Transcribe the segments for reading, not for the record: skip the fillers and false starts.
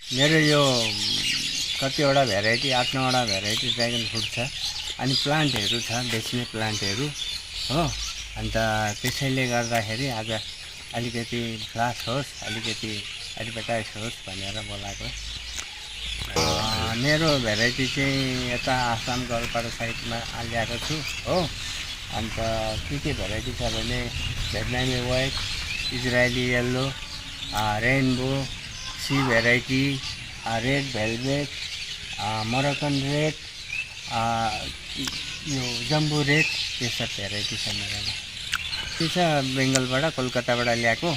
मेरो यो कतिवटा भेराइटी 8-9वटा भेराइटी ड्रागन फ्रुट छ अनि प्लान्टहरू छ बेच्ने प्लान्टहरू हो अन्त त्यसैले गर्दाखेरि आज अलिकति फ्लास होस् अलिकति एडभर्टाइज होस् भनेर बोलाएको मेरो भेराइटी चाहिँ यता आसाम गलपाडा साइडमा ल्याएको छु हो अन्त के भेराइटी छ भने Vietnamese white Israeli yellow rainbow सी variety red velvet Moroccan red यो जम्बो रेड यो सब भेराइटी छ मेरोमा त्यो छ बेङ्गलबाट कोलकाताबाट ल्याएको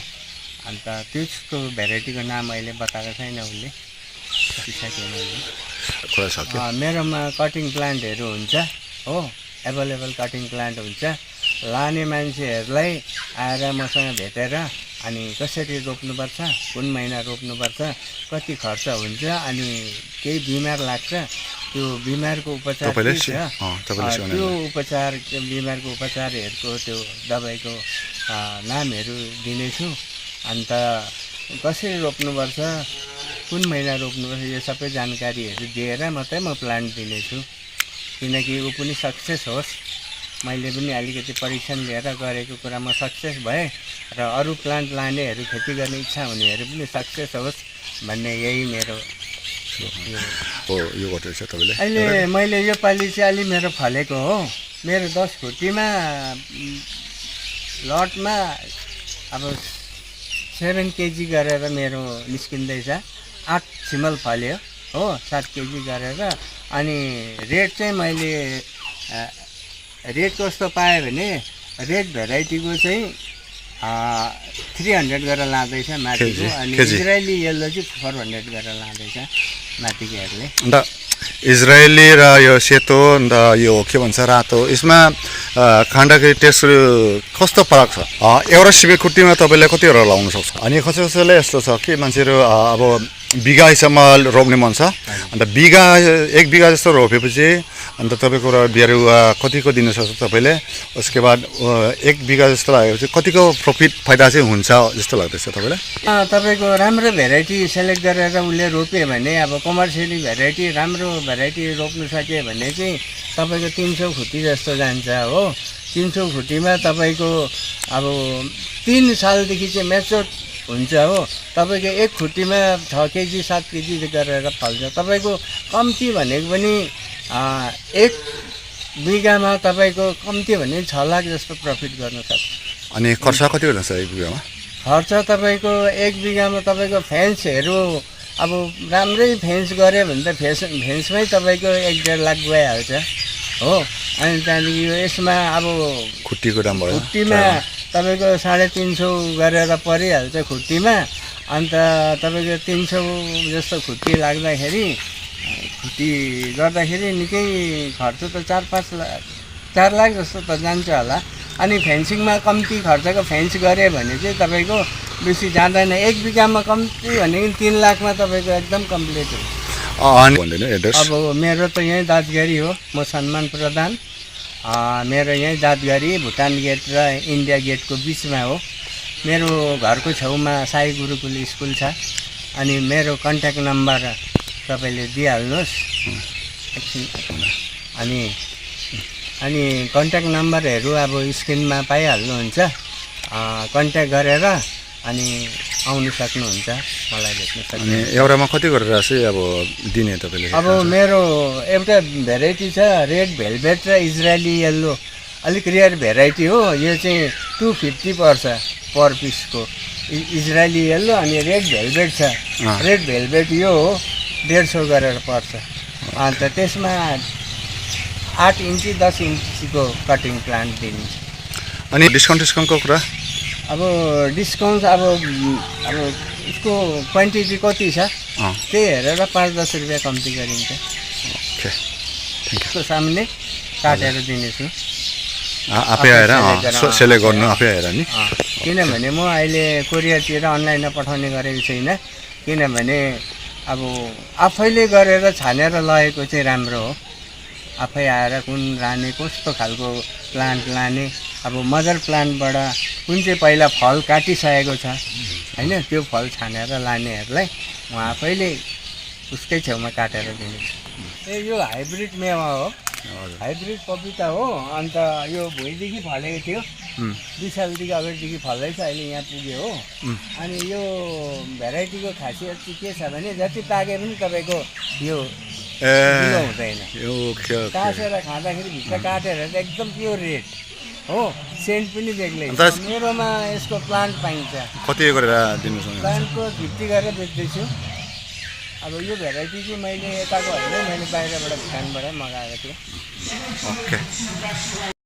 अन्त त्यसको भेराइटीको नाम अहिले बताएको छैन उसले मेरोमा कटिङ प्लान्टहरू हुन्छ हो एभाइलेबल कटिङ प्लान्ट हुन्छ लाने मान्छेहरूलाई आएर मसँग भेटेर अनि कसरी रोप्नुपर्छ कुन महिना रोप्नुपर्छ कति खर्च हुन्छ अनि केही बिमार लाग्छ त्यो बिमारको उपचार के छ त्यो उपचार बिमारको उपचारहरूको त्यो दबाईको नामहरू दिनेछु अन्त कसरी रोप्नुपर्छ कुन महिना रोप्नुपर्छ यो सबै जानकारीहरू दिएर मात्रै म प्लान्ट दिनेछु किनकि ऊ पनि सक्सेस होस् मैले पनि अलिकति परीक्षण लिएर गरेको कुरामा सक्सेस भए र अरू प्लान्ट लानेहरू खेती गर्ने इच्छा हुनेहरू पनि सक्सेस होस् भन्ने यही मेरो अहिले मैले यो पालि चाहिँ अलि मेरो फलेको हो मेरो 10 खुट्टीमा लटमा अब 7 केजी गरेर मेरो निस्किँदैछ 8 छिमल फल्यो हो 7 केजी गरेर अनि रेट चाहिँ मैले रेट कस्तो पाएँ भने रेड भेराइटीको चाहिँ 300 गरेर लाँदैछ माथिको अनि इजरायली येल्लो चाहिँ 400 गरेर लाँदैछ माथिकोहरूले अन्त इजरायली र यो सेतो अन्त यो के भन्छ रातो यसमा खाँदाखेरि टेस्ट कस्तो फरक छ एउटा सिमेन्ट खुट्टीमा तपाईँले कतिवटा लाउन सक्छ अनि कसैले यस्तो छ कि मान्छेहरू अब बिघा हिसाबमा रोप्ने मन छ अन्त बिघा 1 बिघा जस्तो रोपेपछि अन्त तपाईँको बिरुवा कतिको दिन सक्छ तपाईँले उसके बाद 1 बिघा जस्तो लागेपछि कतिको प्रफिट फाइदा चाहिँ हुन्छ जस्तो लाग्दैछ तपाईँलाई तपाईँको राम्रो भेराइटी सेलेक्ट गरेर उसले रोप्यो भने अब कमर्सियली भेराइटी राम्रो भेराइटी रोप्नु सक्यो भने चाहिँ तपाईँको 300 खुट्टी जस्तो जान्छ हो 300 खुट्टीमा तपाईँको अब 3 सालदेखि चाहिँ म्याच्योर हुन्छ हो तपाईँको 1 खुट्टीमा 6 केजी 7 केजी गरेर फल्छ तपाईँको कम्ती भनेको पनि 1 बिघामा तपाईँको कम्ती भने 6 लाख जस्तो प्रफिट गर्न सक्छ अनि खर्च कति हुन्छ 1 बिघामा खर्च तपाईँको 1 बिघामा तपाईँको फेन्सहरू अब राम्रै फेन्स गऱ्यो भने त फेन्समै तपाईँको 1-1.5 लाख गइहाल्छ हो अनि त्यहाँदेखि यसमा अब खुट्टीको दाम भयो खुट्टीमा तपाईँको 350 गरेर परिहाल्छ खुट्टीमा अन्त तपाईँको 300 जस्तो खुट्टी लाग्दाखेरि खुट्टी गर्दाखेरि निकै खर्च त 4 लाख जस्तो त जान्छ होला अनि फेन्सिङमा कम्ती खर्चको फेन्स गऱ्यो भने चाहिँ तपाईँको बेसी जाँदैन 1 बिघामा कम्ती भनेको 3 लाखमा तपाईँको एकदम कम्प्लिट हुन्छ अब मेरो त यहीँ दादगढी हो म सम्मान प्रधान मेरो यहीँ दादगढी भुटान गेट र इन्डिया गेटको बिचमा हो मेरो घरको छेउमा साई गुरुकुल स्कुल छ अनि मेरो कन्ट्याक्ट नम्बर तपाईँले दिइहाल्नुहोस् अनि कन्ट्याक्ट नम्बरहरू अब स्क्रिनमा पाइहाल्नुहुन्छ कन्ट्याक्ट गरेर अनि आउनु सक्नुहुन्छ मलाई भेट्न सक्नुहुन्छ अनि एउटामा कति गरेर चाहिँ अब दिने तपाईँले अब मेरो एउटा भेराइटी छ रेड भेलभेट र इजरायली येल्लो अलिक रेयर भेराइटी हो यो चाहिँ 250 पर्छ पर पिसको इजरायली येल्लो अनि रेड भेलभेट छ रेड भेलभेट यो हो 150 गरेर पर्छ अन्त त्यसमा 8 इन्ची 10 इन्चीको कटिङ प्लान्ट दिन्छ अनि डिस्काउन्टको कुरा अब डिस्काउन्ट अब उसको क्वान्टिटी कति छ त्यही हेरेर 5-10 रुपियाँ कम्ती गरिन्छ त्यसको सामुन्ने काटेर दिनेछु आफै आएर सेलेक्ट गर्नु आफै आएर नि किनभने म अहिले कोरियरतिर अनलाइनमा पठाउने गरेको छैन किनभने अब आफैले गरेर छानेर लगेको चाहिँ राम्रो हो आफै आएर कुन लाने कस्तो खालको प्लान्ट लाने अब मदर प्लान्टबाट कुन चाहिँ पहिला फल काटिसकेको छ हैन त्यो फल छानेर लानेहरूलाई म आफैले उसकै छेउमा काटेर दिनेछु ए यो हाइब्रिड मेवा हो हाइब्रिड पपिता हो अन्त यो भुइँदेखि फलेको थियो 2 सालदेखि अगाडिदेखि फल्दैछ अहिले यहाँ पुग्यो हो अनि यो भेराइटीको खासियत चाहिँ के छ भने जति पाके पनि तपाईँको यो ढिलो हुँदैन काटेर खाँदाखेरि भित्र काटेर एकदम प्योर रेड हो सेन्ट पनि बेग्लै मेरोमा यसको प्लान्ट पाइन्छ कति गरेर दिनु सक्नुहुन्छ प्लान्टको 50 गरेर बेच्दैछु अब यो भेराइटी चाहिँ मैले यताको होइन मैले बाहिरबाट भुटानबाट मगाएको थिएँ ओके